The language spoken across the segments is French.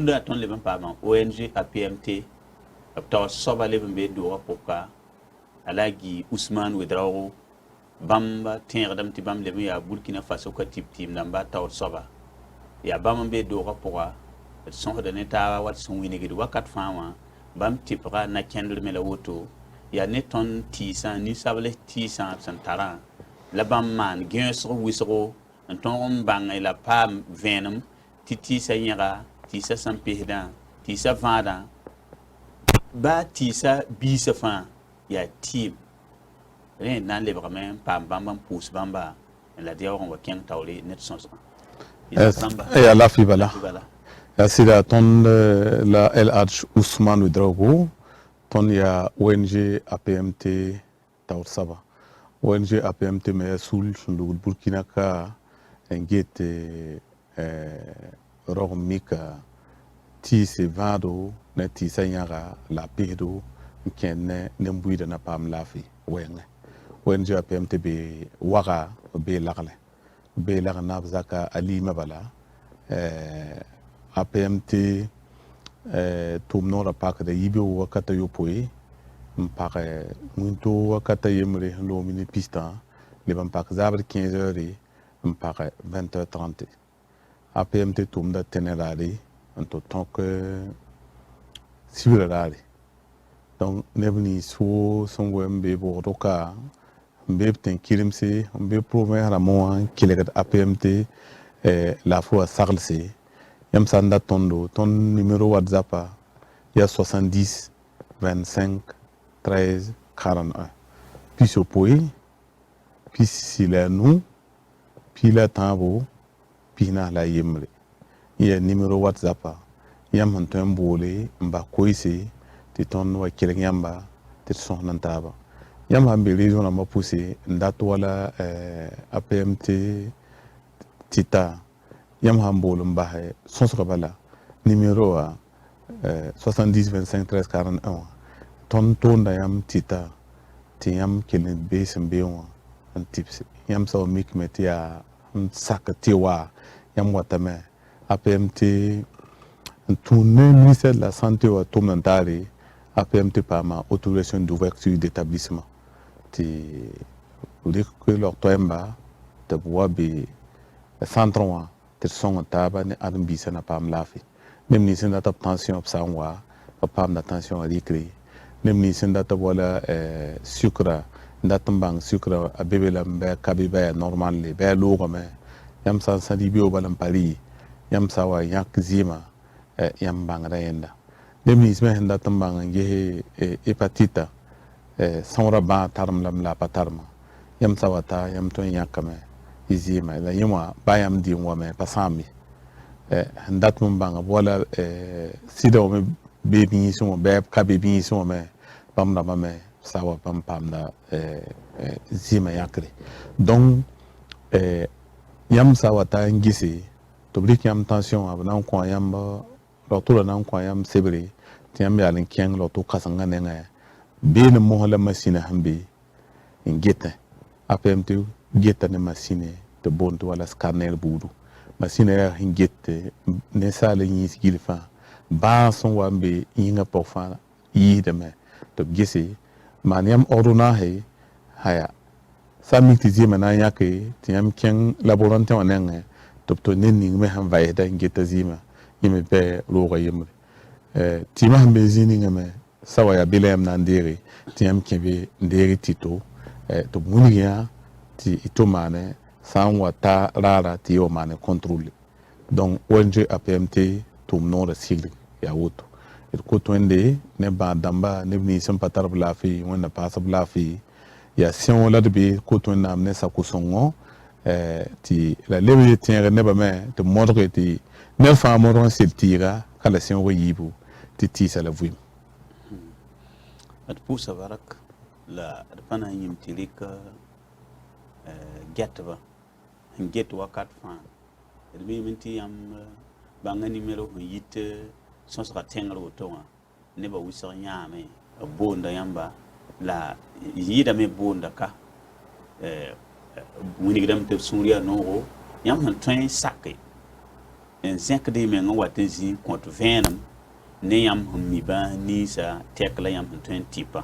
bunda ton le pa ban ONG APMT taw soba le be do poka alagi Ousmane Ouedraogo bamba tẽegdame tɩ bãmb leb n yaa Burkina Faso ka tɩb namba taoor soaba yaa bãmb n be doogã pʋga d sõsda ne taaba wat sẽn wilgd wakat fãa wã bãmb tɩpga na-kẽndr me la woto yaa ne tõnd tɩɩsã ninsabl tɩɩsã b sẽn tarã la bãmb maan gẽesg wɩsgo n tõog n bãng la paam vẽenem tɩ tɩɩsã yẽga tɩɩsã sẽn psdã tɩɩsã vãadã baa tɩɩsã biisã fãa yaa tɩɩm rẽ na n lebgame n paam bãmb n pʋʋs bãmba la d yaoog n wa kẽng taoore ned sõsgã ya lafi bala ya sida ton la El Hadj Ousmane Ouedraogo ton ya ONG APMT taoor saba ONG APMT me sul sundugul Burkina ka engit rog mika tɩɩse vãado ne tɩɩsã yãga la psdo n kẽnd ne buiida na paam laafɩ wɛɛngẽ ONG APMT be waga be lagle be lag nab zaka alima bala APMT tʋʋm noora pakda yibe wakata yopoe n pag wĩnto wakata yembre n loog minit pistã leb n pak zabd 15 heure n pag 20h30 APMT tʋʋmda tẽne raare n tɩ tõk sibra raare donc neb nins foo sẽn wa n be bʋgdo ka n be b tẽn kɩremse n be province rãmbẽ wã n kelgd APMT la a fo a saglse yãmb sã n da tõndo tõnd numéro whatsapp yaa 70 25 13 41 pis opoe pis si la a nu pi la a tãabo pis nas la a yembre yaa numéro whatsapp yãmb sẽn tõe n boole n bas koeese tɩ tõnd wa kelg yãmba tɩ d sõsd n taaba yãmb sãn be région rãmbã pʋse n dat wala APMT tɩta yãmb sãn bool n bas sõsga bala numéro wã 70 25 13 41 wã tõnd tʋʋnda yãmb tɩta tɩ yãmb kell n bee sẽn bee wã n tɩbse yãmb sã wa mikme tɩ yaa n sak tɩ wa yãmb watame APMT n tũud ne ministère de la santé wa tʋmd n taare APMT paama autorisation d'ouverture d'établissement tɩ rɩk log toɛɛmba tɩ b wa be centre wã tɩ d sõng n taaba ne ãdem-biisã na paam laafɩ neb nins n dat b tension b sã n wa b paamda tension wã rɩkre neb nins n dat b wala sucra n dat n bãng sucra a bebe la n bɩ ka bɩ bɩ yaa normalle bɩ yaa loogame yãmb sã n sã rɩ beoog bala n pa rɩ yãmb sã wa yãk zɩɩmã yãmb bãngda yẽnda neb nins me sẽn dat n bãng n ges hépatita sõora bãa tarem la m la a pa tarema yãmb sã wa ta yãmb tõe n yãkame y zɩɩma la yẽ wã ba yãmb dɩ n wame pa sãam ye sẽn dat m bãng b wala sɩda wame bee bĩisẽ wã bɩ ka be bĩisẽ wã me bãmb rãmbã me sã wa bãmb paamda zɩɩmã yãkre donc yãmb sã wa ta n gese tɩ b rɩk yãmb tension wã b na n kõ yãmb doctora na n kõ yãmb sebre tɩ yãmb yaal n kẽng doctor kãsengã nengẽ beene mosã la masĩnã sẽn be n getẽ APMT geta ne masĩne tɩ boond tɩ wala scanner buudu masĩnã yaa sẽn get ninsaal n yĩis gil fãa bãag sẽn wa n be yĩngã pʋg fãa yiisdame tɩ b gese maan yãmb ordonnance aya sã n mik tɩ zɩɩmã na n yãke tɩ yãmb kẽng laborantẽ wã nengẽ tɩ b tɩ ned ning me sẽn vaɛsda n geta zɩɩmã yẽ me bɩ roogã yembre tɩɩmã sẽn be zĩig ningame sã wa yaa bɩ la yãmb na n deege tɩ yãmb kẽ be n deeg tɩto tɩ b wilg yã tɩ y tʋ maane sã n wa ta raara tɩ y wa maane contrôle donc ONG APMT tʋʋm noorã sigl yaa woto d kot wẽnde ne bãad dãmba neb nins sẽn pa tar b laafɩ wẽnna paas b laafɩ yaa sẽn la d be kot wẽnnaam ne sako-sõngo tɩ la leb ye tẽegd nebã me tɩ b modge tɩ neb fãa modg n sel tɩɩga ka la sẽn wa yiibu tɩ tɩɩsa la vɩɩm d pʋʋsa bark la d pa na n yĩm tɩ rɩk gɛtba n get wakat fãa d miime tɩ yãmb bãnga nimero sẽn yit sõsga tẽngr woto wã nebã wɩsg yãame b boonda yãmba la yɩɩdame boonda ka wilgdame tɩ b sũur yaa noogo yãmb sẽn tõe n sake en zẽkde meng n wat n zĩ kõt vẽenem ne yãmb sẽn mi bã ninsã tɛk la yãmb sẽn tõe n tɩpa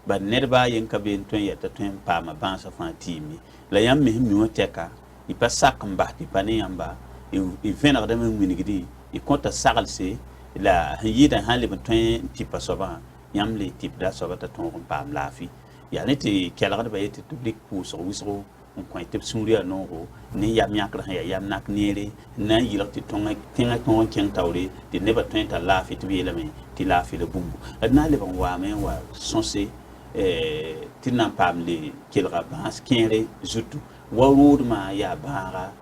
bad nedbã a yen ka be n tõe n yɛta tõe n paama bãasã fãa tɩɩme la yãmb me sẽn mi wã tɛka y pa sak n bas tɩ pa ne yãmba y vẽnegdame n wilgdi y kõta saglse la sẽn yɩɩda sãn leb n tõe n tɩpa soabã yãmb le tɩpda soaba t'a tõog n paam laafɩ yaa ne tɩ kelgdbã yetɩ tɩ b dɩk pʋʋsg wɩsgo n kõ tɩ b sũur yaa noogo ne yam yãkr sẽn yaa yam nak neere n na n yɩlg tɩ tẽngã tõog n kẽng taoore tɩ nebã tõe n tar laafɩ tɩ b yeelame tɩ laafɩ la bũmbu d na n leb n waame n wa sõse tɩ na n paam le kelga bãas kẽere zutu wa roodmã yaa bãaga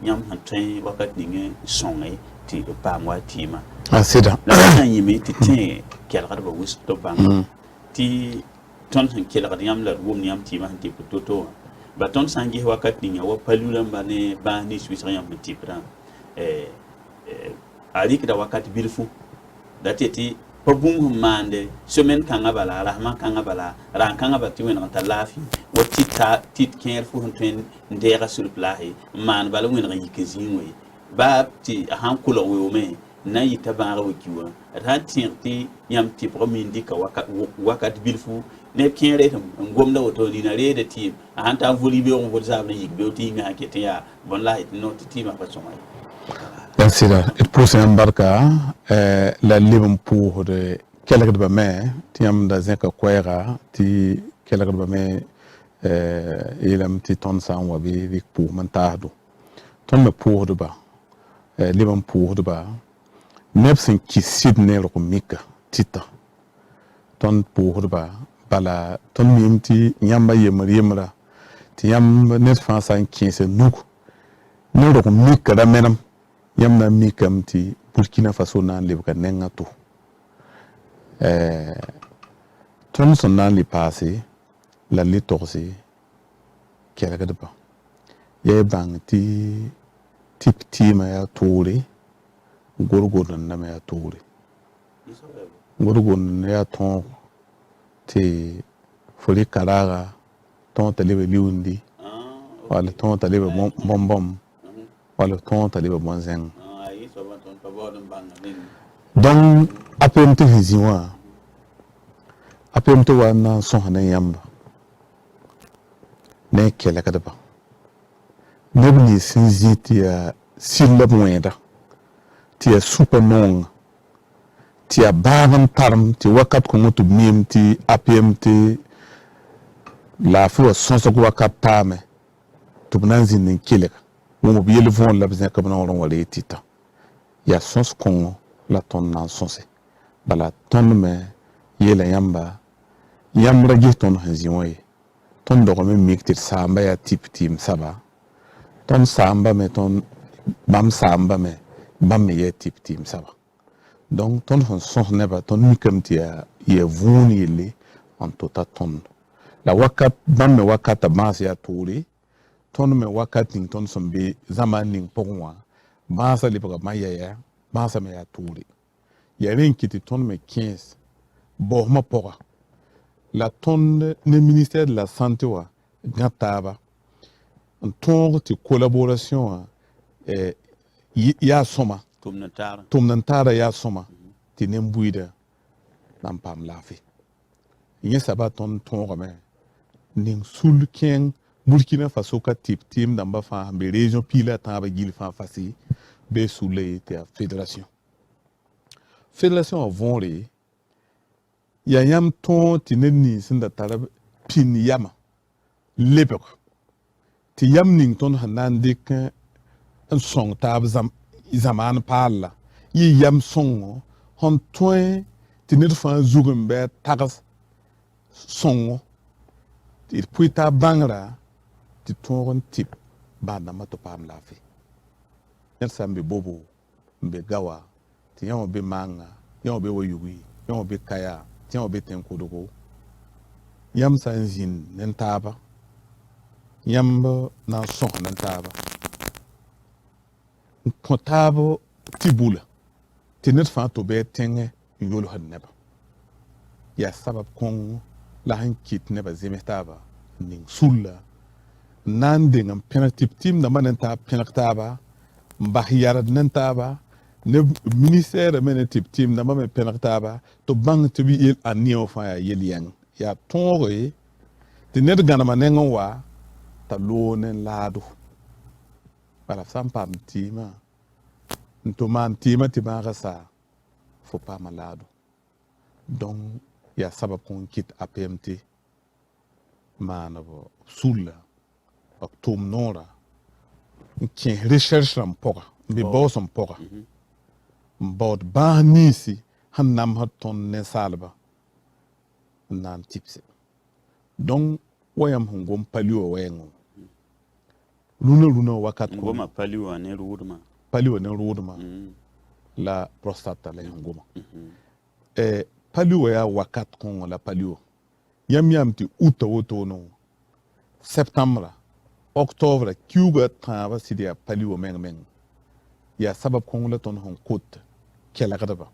yãmb sẽn tõe wakat ning sõnge tɩ b paam wa tɩɩmã la sã n yɩme tɩ tẽ kelgdbã wʋsg tɩ b bãng tɩ tõnd sẽn kelgd yãmb la d wʋmd yãmb tɩɩmã sẽn tɩ b to-to wã ba tõnd sã n ges wakat ninga wa palu rãmba ne bãas nins wɩsg yãmb sẽn tɩpdã a rɩkda wakat bilfu da tɩ tɩ pa bũmb sẽn maande semaine kãngã bala rasmã kãngã bala rãn kãngã bala tɩ wẽneg n tar laafɩ wa tɩt kẽer fu sẽn tõe n deega sur plaase n maan bala wẽneg n yik n zĩig wẽ baa tɩ a sãn kolg weoome n na n yɩta bãaga wa ki wã d sãn tẽeg tɩ yãmb tɩpg me n dɩka wakat bilfu neb kẽere n gomda woto nina reeda tɩɩm a sãn tar n voli beoog n vod zaab n yik beoog tɩ yĩngã sã ket n yaa bõn la tɩ no tɩ tɩɩmã pa sõma ye dan sɩda d pʋʋsẽ yãmb barka la leb n pʋʋsd kelgdbã me tɩ yãmb da zẽka koɛɛga tɩ kelgdbã me yeelame tɩ tõnd sã n wa bɩ rɩk pʋʋsm n taasdo tõnd me pʋʋsdba leb n pʋʋsdba neb sẽn kɩs sɩd ne rog mika tɩta tõnd pʋʋsdba bala tõnd miyem tɩ yãmba yembr yembrã tɩ yãmb ned fãa sã n kẽesa nug ne rog mika ra menem yãmb na n mikame tɩ burkina faso na n lebga nengã to tõnd sẽn na n le paase la le togse kelgdbã yaa bãng tɩ tɩp tɩɩmã yaa toore gorgornda me yaa toore gorgornda yaa tõog tɩ fo rɩka raaga tõog t'a leba liundi wala tõog t'a leba bõm-bõm wala tõog t'a leba bõn-zẽng donc APMT sẽn zĩ wã APMT wa n na n sõs ne yãmba ne kelgdbã neb nins sẽn zĩ tɩ yaa sɩd la b wẽeda tɩ yaa supa noongã tɩ yaa baab n tarem tɩ wakat kõngã tɩ b miyem tɩ APMT la a fɩ wa sõsg wakat paame tɩ b na n zĩnd n kelga wẽm b yel võor la b zẽk b naoor n wa ree tɩta yaa sõs kõngõ la tõnd na n sõse bala tõnd me yeela yãmba yãmb ra ges tõnd sẽn zĩ wã ye tõnd dogame n mik tɩ d saamba yaa tɩp tɩɩm saba tõnd saamba me bãmb saamba me bãmb me yaa tɩp tɩɩm saba donc tõnd sẽn sõs nebã tõnd mikame tɩ yaa vũun yelle n tota tõnd la wakat bãmb me wakatã bãas yaa toore tõnd me wakat ning tõnd sẽn be zãmaan ning pʋgẽ wã bãasã lebga mã yɛya bãasã me yaa toore yaa rẽ n kɩ tɩ tõnd me kẽes baoosmã pʋga la tõnd ne ministère de la santé wã gã taaba n tõog tɩ collaboration wã yaa sõma tʋmd n taara yaa sõma tɩ nen-buiidã na n paam laafɩ yẽ saba tõnd tõogame ning sul kẽng burkina faso ka tɩp tɩɩm dãmbã fãa sẽn be région piila a tãabã gil fãa fase bee sulla ye tɩ yaa fédération wã võore yaa yãmb tõog tɩ ned nins sẽn da tara pĩnd yama lebg tɩ yam ning tõnd sẽn na n dɩk n sõng taab zãmaan paalla yɩ yam sõngo sẽn tõe tɩ ned fãa zug n bɩ a tags sõngo tɩ d pʋɩ t'a bãngra tɩ tõog n tɩp bãan-dãmbã tɩ paam laafɩ ned sã n be bobo n be gawa tɩ yã wã be maanga yã wã be wa yugi yã wã be kaya tɩ yã wã be tẽn-kodgo yãmb sã n zĩnd ne taaba yãmb na n sõs ne taaba n kõ taab tɩ bula tɩ ned fãa tɩ bɩ tẽngẽ n yolsd nebã yaa sabab kõng la sẽn kɩt nebã zems taaba n ning sulla n na n deng n pẽneg tɩ b tɩɩm dãmbã ne taab pẽneg taaba mbahiyarad nan taaba ne ministère mene tip tim na me penak taaba to bang to bi il anio fa ya yel yang ya tonre ti net ganama nengon wa ta lonen laadu bala sampam tima nto man tima ti ba sa fo pa malado donc ya sabab kon kit APMT manabo sulla ak tum nora ki recherche ram poka bi bosom poka mbod ba nisi han nam hat ton ne salba nan tipse donc wayam hungom palio wayengo luna wakat ko ngoma palio ne rudma la prostate la ngoma palio ya wakat ko la palio yam ti uta woto no septembre octobre kuga tava sidia palio meng ya sabab ko la ton hon kot kela kadaba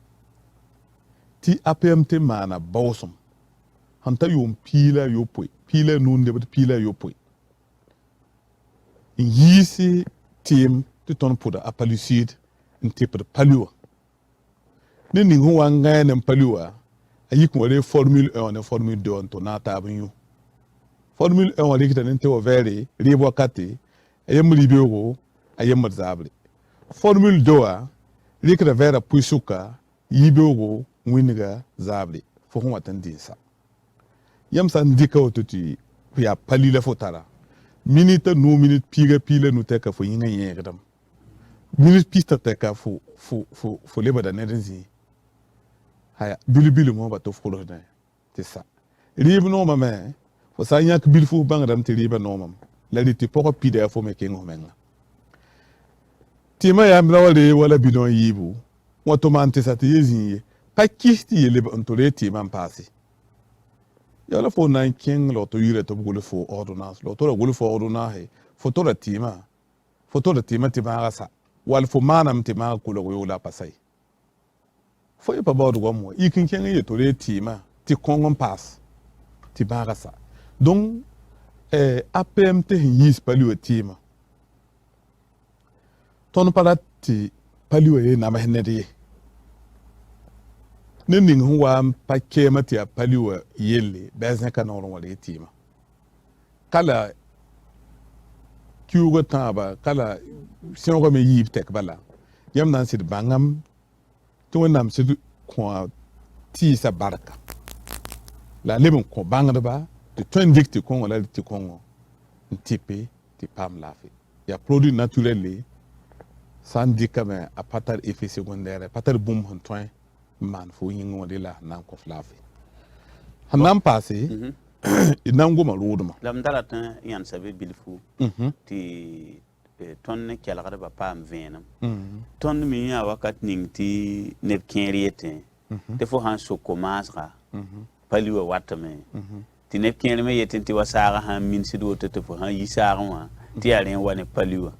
ti APMT mana bawsum hanta yom pila yopoi pila nun de pila yopoi yisi tim ti ton puda apalucide ntipe de palio ne ni ho wanga ne palio ayi ko le formule 1 ne formule 2 to na ta bunyu formule 1 wali kitan te o vere ribo kati ayem libego ayem zabri formule 2 likra vera puisuka yibego winiga zabri fo ho watan dinsa yam san dika otuti ya palila fotara minute no minute pila no teka fo yinga yegdam minute pista teka fo leba da nedenzi haya bilu mo ba to folo ne c'est ça ribe no mame fo sa nyak bil fu bangdam ti ribe no mam la ti poko pide fo me ke ngomenga tima ya mlawale wala bidon yibu wato mante sa ti yezi pa kisti yele ontore tima pasi ya la fo nan king lo to yire to bugule fo ordonnance lo to la gule fo ordonnance fo to la tima ti ba sa wal fo manam ti ma ko lo yo la pasai fo pa ba do mo ikin ken ye to le tima ti kongon pass ti ba sa donc APMT yis palio tima ton parati palio ye na mahnedi ne ning huwa pa kema ti palio yelle bezan kanoro wala tima kala kiugo taba kala singo me yib tek bala yam nan sid bangam to nam sid ko ti sa barka la lebon ko bangada ba de ton dicte ko wala ti ko tipe ti pam lafi ya produit naturel sans dikame a patar effet secondaire patar boom hon toin man fo yingo de la nan ko flafi hanam passé inango maluduma lam darata yan sabe bilfu ti ton kelgada ba pam venam ton mi ya wakat ning ti ne kenriete te fo han so commencera paliwa watame ti ne kenre yeten ti wasaga han min sido te fo han yisaga wa ti aren wane paliwa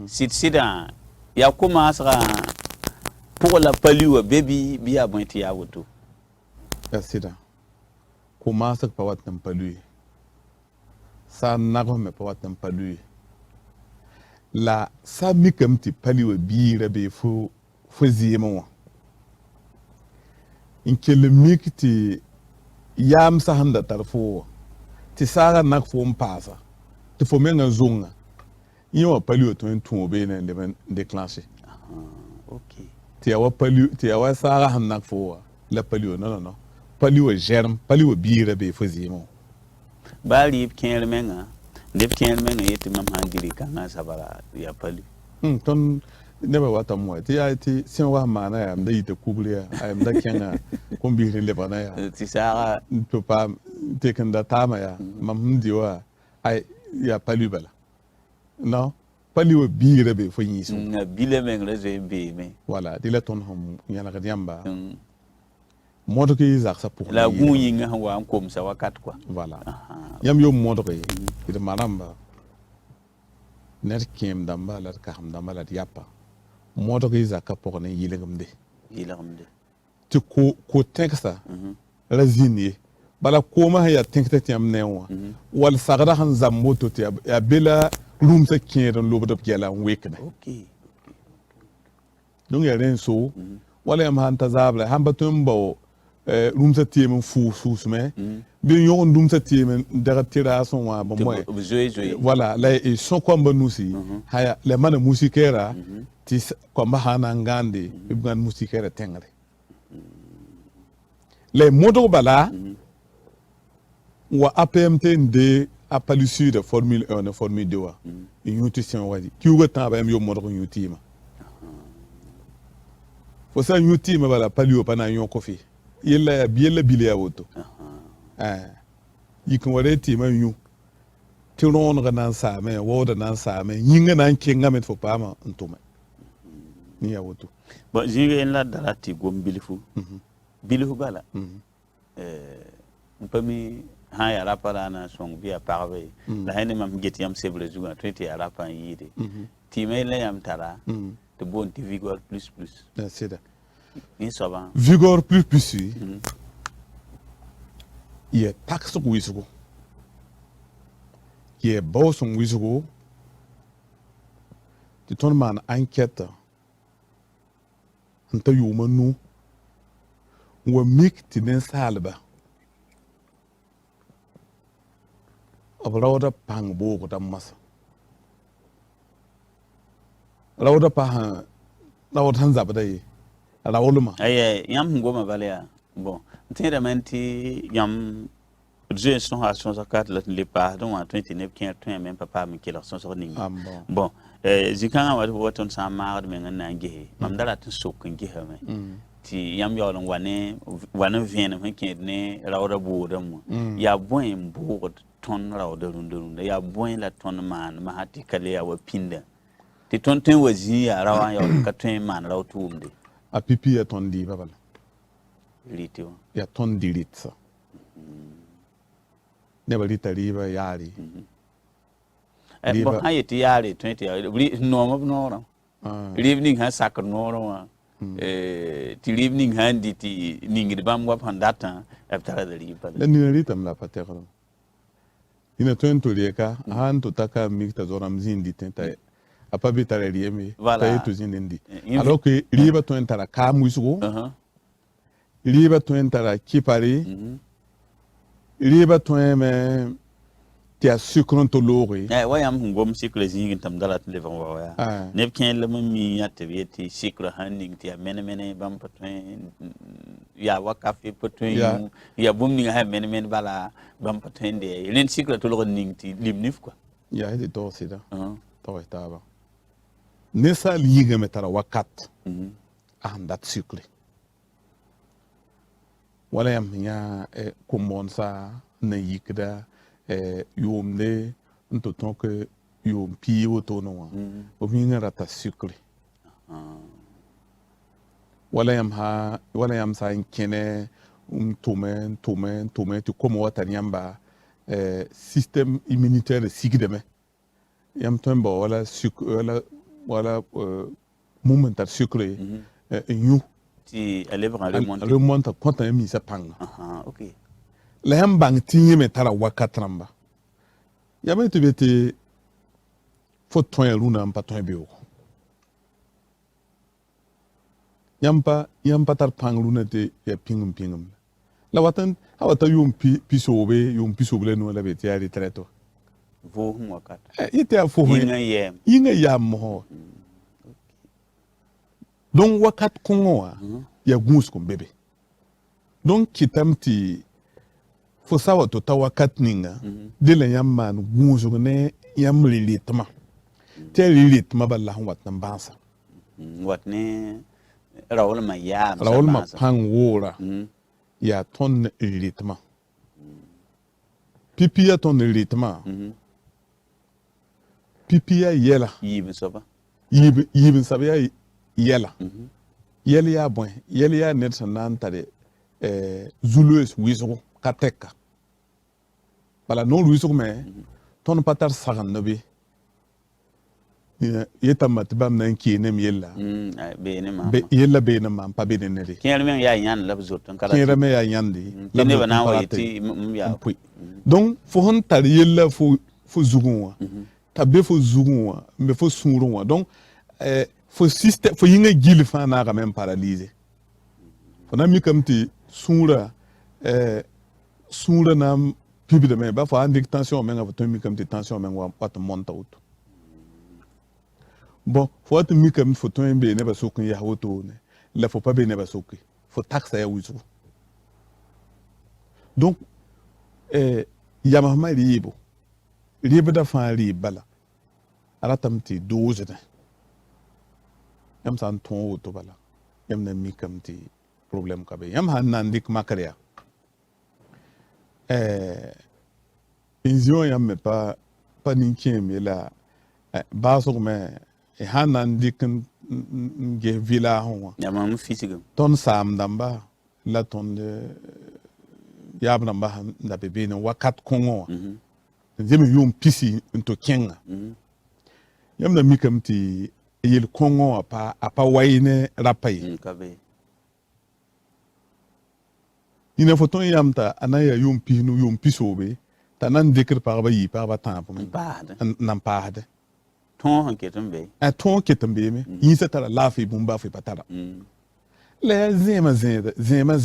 sida ya commencera pour la paliwa baby biya bon ti ya wuto ya sida commence pa wat nam palui sa nago me pa wat nam palui la sa mikam ti paliwa bira be fo ziyemo in kele mikti yam sa handa tarfo ti sara nak fo mpasa ti fo menga zonga yo paliwa to entu be ne le déclencher OK ti awa paliwa ti awa sara han nak fo la paliwa non paliwa germe paliwa bira be fo ziyemo bali kenre menga yeti mam handiri kanga sabara ya pali ton neba wata mo ti ya ti sin wa mana ya mda yite kubriya ay mda kenga kombiri le bana ya ti sara to pa te kanda tama ya mam ndiwa ay ya pali bala no pali wa bira be fo yisu na bile menga ze be me voilà di la ton hom yana ka yamba moto ki zak sa pour la gu yinga wa am kom sa wakat quoi voilà yam yo moto ko ida maramba ner kem damba la ka ham damba la yapa moto ko zaka pour ne yilingam de ti ko teksa la zini bala ko ma ya tekta ti am newa wal sagra han zam moto ti ya bela room sa kien lobo do gela wekna OK donc ya ren so wala yam han tazabla han batum bo rumsa tiyemen fuusme bi yon rumsa tiyemen daga tira son wa bon moy voilà la et son komba nusi haya le mana musikera ti komba hana ngande ibgan musikera tengre le modo bala wa APMT de appalusi de formule 1 de formule 2 wa yuti sen wadi ki uga tamba yam yo modo yuti ma fo sa yuti ma bala palio pana yon kofi yella bile ya woto yikan wale ti ma yu ti ron ga nan sa me wo da nan sa me yinga nan kinga met fo pama ntuma ni ya woto bon jinga en la dalati gom bilifu bilifu bala mpami ha ya rapala na song via parve la hene mam geti yam sebre zuga trete ya rapa yide ti me la yam tara de bon ti vigor plus c'est ça ni soba vigor plus ye tax wisugo ye boson wisugo ti ton man enquête anta yuma nu wa mik ti den salba abrawda pang bo ko tam masa rawda pa rawda hanza badai rawluma ay yam ngoma balea bon tira menti yam je son ha son zakat la le pas donc en 29 15 20 même papa mi kila son so ni bon zikanga wa woton sa ma de men na nge mam dara tin sok nge ha me ti yam yo lon wane vien me ken ne rawda bo dam ya bon bo ton rawda runda ya bon la ton man ma hati kale ya wa pinda ti ton ten wazi ya rawa ya ka ten man raw tumde a pipi ya ton di babal litio ya ton di litsa ne ba lita riba yari bon hayeti yari 20 no evening ha sak no ti evening handi ti ningi bam wa pandata after the riba la ni ritam la patero ina to leka han to taka mikta zoram zindi tenta apa bitare riemi ta yetu zindi alors que riba to entara ka muisugo riba to entara kipari riba to me ti a sucron to lori wayam ngom cycle zingin tam dalat levan wa ne ken le mi yatte bieti cycle handing ti mene bam patwen ya wakafi patwen ya bumni ha mene bala bam patwen de len cycle to lori ning ti limnif quoi ya hedi to sida to estaba nessa liga metara wakat dat cycle wala yam ya kumonsa na yikda yomne nto tonke yom pi woto no o minga rata cycle wala yam sa kene tumen tu como wata nyamba système immunitaire sigdeme yam tombo wala moment cycle you ti elevra le monte konta mi sa panga okay la yam bang tinye me tara wakatramba ya me tebete fo ton runa mpa ton biu yampa tar pang runa te ya pingum la watan awata yum pisobe no la beti ya retreto vo wakat ite a fo yinga yam mo donc wakat kongoa ya gus ko bebe donc kitamti fo sawa to tawakat ninga de la yamman gus ne yam lilitma te lilitma balla wat nan bansa wat ne rawol ma pang wora ya ton lilitma pipi ya ton lilitma pipi ya yela yibin saba ya yela yel ya bon yel ya net sanan tare zulues wiso kateka bala no wiso me ton patar sagan nabi yeta matbam nan ki nem yella be yella be na mam pa be ne de ken men ya yan la zot ton kala ken me ya yandi la ne bana wa ti ya donc fo hon tar yella fo zugunwa tabe fo zugunwa me fo sunrunwa donc fo système fo yinga gil fa na ga même paralysé fo na mi kam ti sura sura na pibi de me ba fo andi tension men ga fo mi kam ti tension men wa pat monta auto bon fo at mi kam fo to be ne ba so kun ya auto ne la fo pas be ne ba so kun fo taxe ya wuzu donc yama ma ribo da fa ribala ala tamti 12 ne yam san ton auto bala yam na mi kam ti problème ka be yam han nan dik makaria pension yam me pas ni kemi la ba so me han nan dik nge villa ho ya mam fisigam ton sam damba la ton de yab namba na bebe ne wakat kongo nzeme yom pisi into kenga yam na mi kam ti yel kongo apa wayne rapai kabe ina foton yamta anaya yom pinu yom pisobe tanan dekr parba yi parba tampo nan paade ton hanketan be a ton ketan be me yisa tara lafi bumba fi patara le zema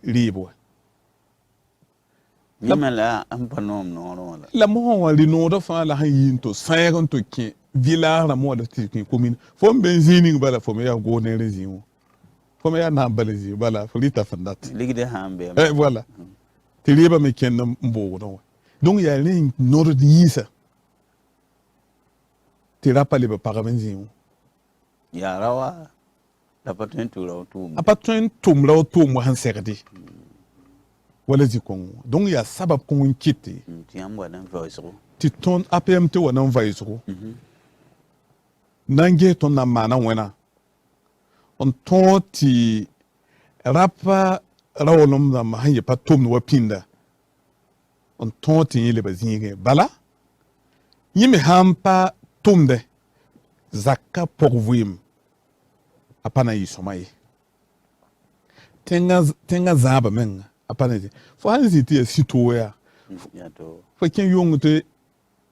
ribo nimala ampanom no la mo wali no do fa la yinto sayon to ke villa na mo da ti commune fo benzini bala fo me ya go ne rezimo fo me ya na balezi bala fo lita fandat ligide hambe voilà te riba me ken mbo no donc ya ni no do yisa te rappale ba paramenzimo ya rawa la patun tu raw tu apatun tum raw tu mo han serdi wala zikon donc ya sabab ko kiti ti am wadan voice ro ti ton APMT wana voice ro nange ton na mana wena on ton ti rapa rawolum na ma hanye patum no pinda on ton ti yele bazinge bala yimi hampa tumde zakka pourvuim apana yisomai tenga zaba men apana fo hanzi ti sito ya to fo ken yongte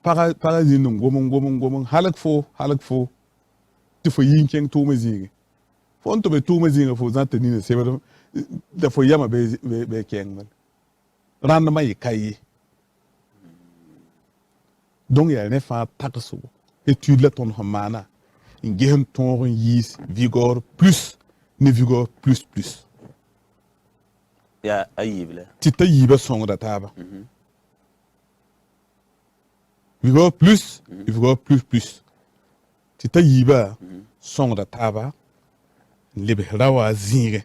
parasite ngomong halak fo ti fo yinken to mazinge fo on to be to mazinge fo zante ni ne sebe da fo yama be ken randa mai kai donc ya ne fa takso étude la ton hamana ngehen ton yis vigor plus ne vigor plus ya ayibla ti tayiba song da taba vigor plus ti tayiba song da taba lebe rawa zinge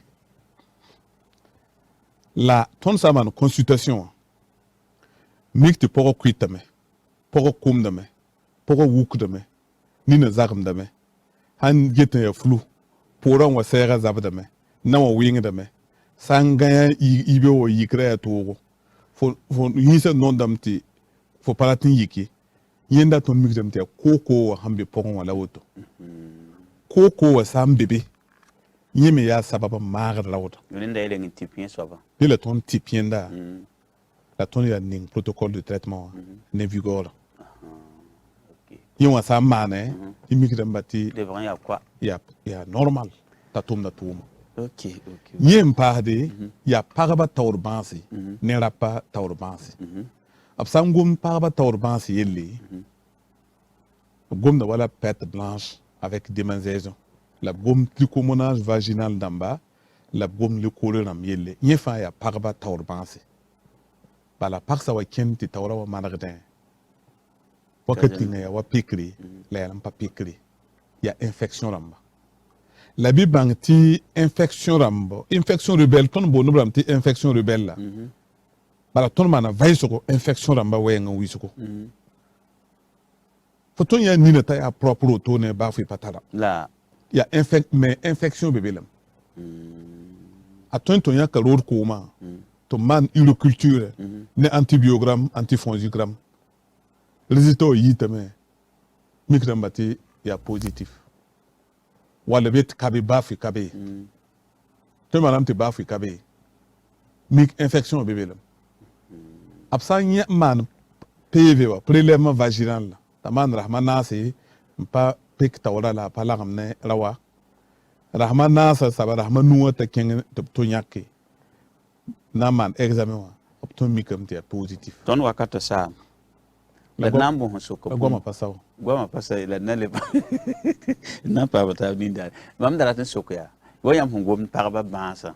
la ton saman consultation mikte poko kwitame poko kumdame poko wukdame nina zagmdame han gete ya flu poran wa sera zabdame nawa wingdame sangaya ibe wo yikra ya togo fo yisa nondamti fo palatin yiki yenda ton mikdamti koko wa hambe poko wala woto koko wa sambebe yeme ya sababa magar lawto yonda ile ngi tipien soba le ton tipien da la ton ya ning protocole de traitement ne vigor yon sa mane imikdam bati devant ya quoi ya normal tatum na tuma ok yem pahde ya paraba tawrbansi ne rapa tawrbansi absam gum paraba tawrbansi yelle gum na wala perte blanche avec démangeaison la gum trichomonage vaginal d'amba la gum le coloram yelle yefa ya paraba tawrbansi bala parsa wa kenti tawra wa managden wakati nga ya wa pikri la ya lampa pikri ya infection ramba la bi bang ti infection rambo infection rebelle ton bo no ti infection rebelle la bala ton mana vaisoko infection ramba wenga wisoko foton ya nina ta ya propre to ne ba fu patala la ya infection bebelam aton ton ya kalor kuma to man uroculture ne antibiogramme antifongigramme résultat yi tame mikram bati ya positif wala bet kabe bafi kabe to manam te bafi kabe mik infection bebelam absanya man PV wa prélèvement vaginal la taman rahmana c'est pas pek tawra la pala gamne rawa rahman nasa saba rahman nuwa ta ken to nyake na man examen wa opton mikam te positif ton wakata sa la nambo ho soko goma pasaw goma pasa la nale na pa bata binda mam dara tan soko ya wayam ho gom parba bansa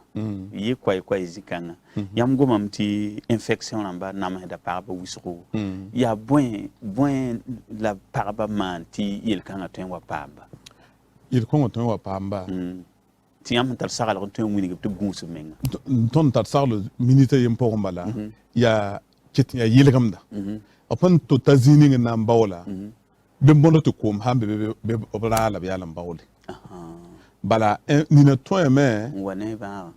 yi kwai zikanga yam gomam ti infection namba nam da parba wisro ya bon la parba man ti il kanga ten wa pamba il kongo ton wa pamba ti yam tar sagal ko ten wini to gunsu menga ton tar sagal minute yim poko mbala ya kit ya yilgamda upon to tazini na mbawla be mbono to kom hambe be obrala be yalam bawle bala nina toye me wane ba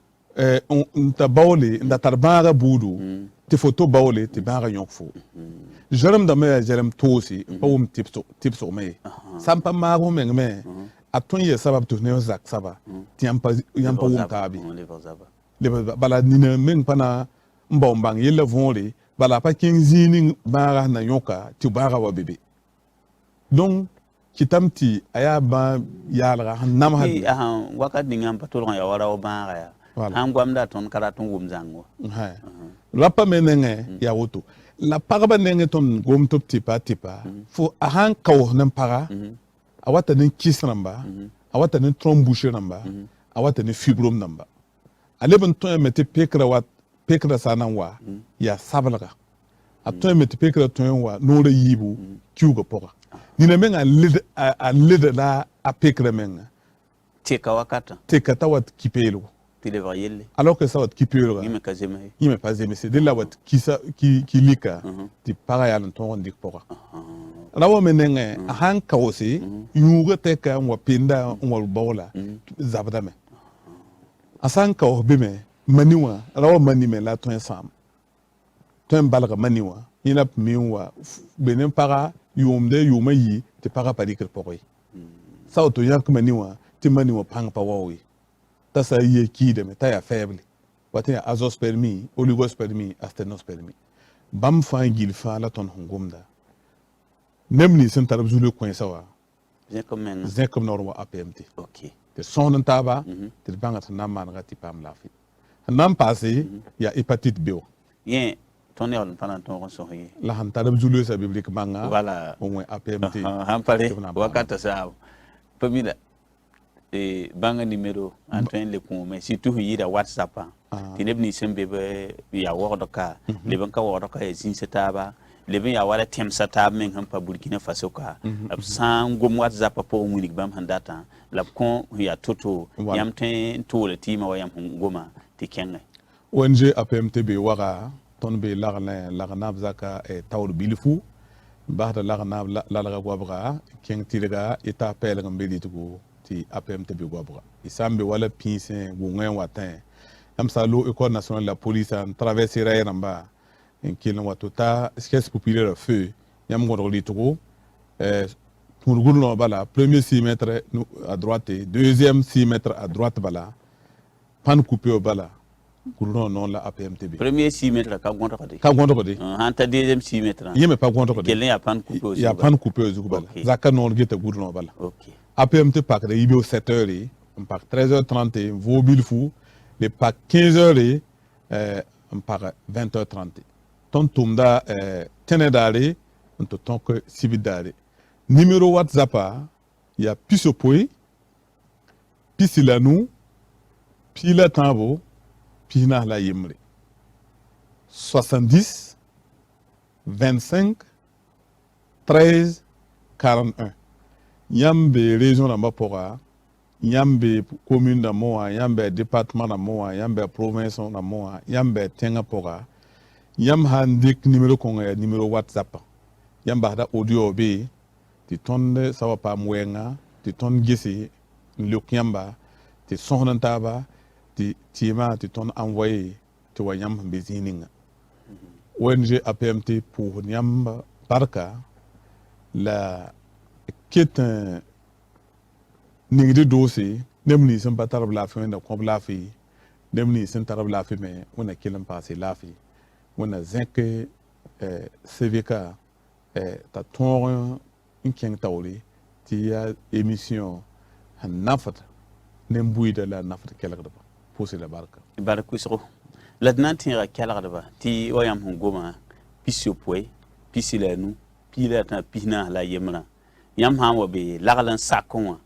nta bawle nda tarbara budu ti foto bawle ti bara yokfo jeram da me jeram tosi pawum tipso me sampa mago me aton ye sabab to ne zak saba ti yampa wum tabi bala nina men pana mbombang yela vonle bala pa kin zini bara na yoka ti bara wa bebe donc kitamti aya ba yalra nam ha wakat dingam patulon ya wara o bara ya han gwamda ton karatun wumzango ha lapa menenge ya woto la paraba nenge ton gom top tipa fo ahan kaw nan para awata nin kis namba awata nin trombouche namba awata nin fibrom namba aleben ton mete pekra sanan wa ya sablaga a ton mete pekra ton wa nore yibu kiugo poka nina menga lid la a pekra menga teka wakata teka tawat kipelo ti le varielle alors que ça wat kipelo yime pas zeme c'est de la wat ki lika ti para ya ton dik poka rawo menenge han kawsi yuga teka wa pinda wa bawla zabda me asan kaw bime maniwa rawa manime la ton sam ton balga maniwa ina miwa benen para yumde yumayi te para palikr pokoi sa to yank maniwa ti maniwa pang pa wawi ta sa ye kide me ta ya faible wati azoospermie oligospermie asténospermie bam fa ngil fa la ton hungumda nemni sen tarab zulu coin sawa zin comme norwa APMT ok te son taba te banga na man gati pam lafi nam passé ya hépatite B yen ton yol pendant ton conseil la han tarab zulu sa biblique manga voilà au moins APMT han pare wakata sa pamila banga numéro Antoine le con mais surtout yira WhatsApp ti lebni sembe be ya wodo ka le ban ka wodo ka zin setaba le ben ya wala tem sata men han pa Burkina Faso ka san gom WhatsApp po munik bam handata la kon ya toto yam ten to le tima wa yam goma ti kenga ONG APMT be wara ton be lagnab zaka e tawr bilfu bahda lagnab lalaga gwabra ken tiraga eta pel ngambeli tugo ti APMT be gwabra isambe wala pinsen gungen watin yam salo école nationale de la police en traverser ramba en kilon watota skes populaire feu yam ngoroli tugo pour goulon bala premier 6 mètres à droite deuxième 6 mètres à droite bala pan coupé au bala goulon non la APMTB premier 6 mètres ka gonto ko de hanta deuxième 6 mètres yeme pa gonto ko de kelen ya pan coupé ya pan coupé au bala zaka non gete goulon bala ok APMT pack de ibo 7h on pack 13h30 vos mille fou les pack 15h on pack 20h30 ton tumda tenedare on to ton que sibidare numéro WhatsApp il y a Pisopoi Pisilanou Pila Tambo Pina la Yimri 70 25 13 41 Yambe région namba pora Yambe commune na moa Yambe département na moa Yambe province na moa Yambe tenga pora Yam handik numéro konga numéro WhatsApp Yamba da audio be ti tonde sawa pa mwenga ti ton gisi lukyamba ti sonantaba ti tima ti ton envoyé ti wanyam bezininga ONG APMT pour Nyamba Barka la kit ningdi dosi nemni sen patarab la fin da kob la fi nemni sen tarab la fi mais on a kilan passé la fi on a zinc CVK ta ton in keng tawli tia émission nafat ne mbuida la nafat kelagda pousse la barka barkusro la nantinga kelagda ti wayam hungoma pisio poe pisila nu pila ta pina la yemra yam ha wa be laglan sakon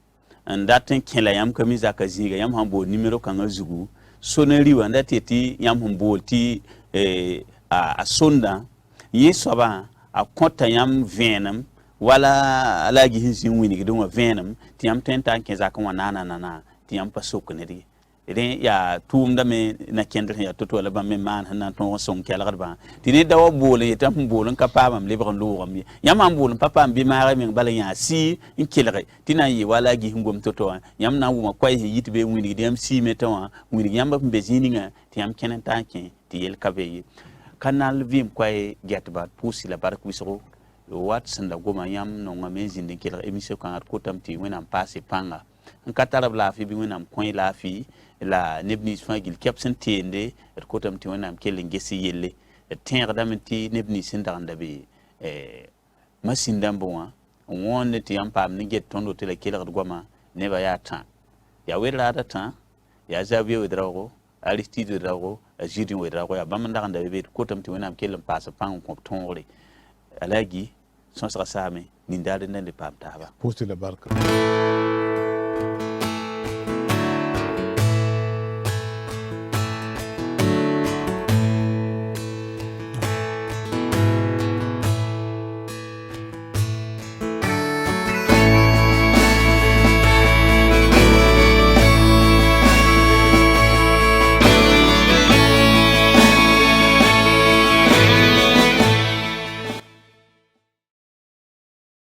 en datin kela yam kamiza ka zinga yam hambo numero kan zugu soneri wa ndati ti yam hambo ti a sonda yesoba a konta yam venam wala ala gi hinsin wini gi don venam ti yam tenta kenza kan nana ti yam pasok ne ri ren ya tum da me na kendra ya toto la ba me man hanan ton son kela garba ti ne dawo bole ya tam bole ka pa bam le bran lo ram yam am bole papa bi mare men bala ya si in kelre ti na yi wala gi hingom toto yam na wuma kwai yit be wini gi yam si metawa wini yam ba be zininga ti yam kenen tanke ti yel kabe kanal vim kwai get ba pusi la bar kwisro wat sanda goma yam no ngame zindin kelre emission kan at kotam ti wena passe panga en katarab la fi bi wena coin la fi la nebnis fangil capsen tende et kotam ti wonam kelen gesi yelle tenre damenti nebnis ndanda be machine dambo won ti am pam ni get tondo tele kelar goma ne ba ya tan ya wela da tan ya javier wedrago aristide wedrago ajidin wedrago ya bam ndanda be kotam ti wonam kelen passe pang ko tonre alagi son saka same ni ndade ne le pam taba pousse la barka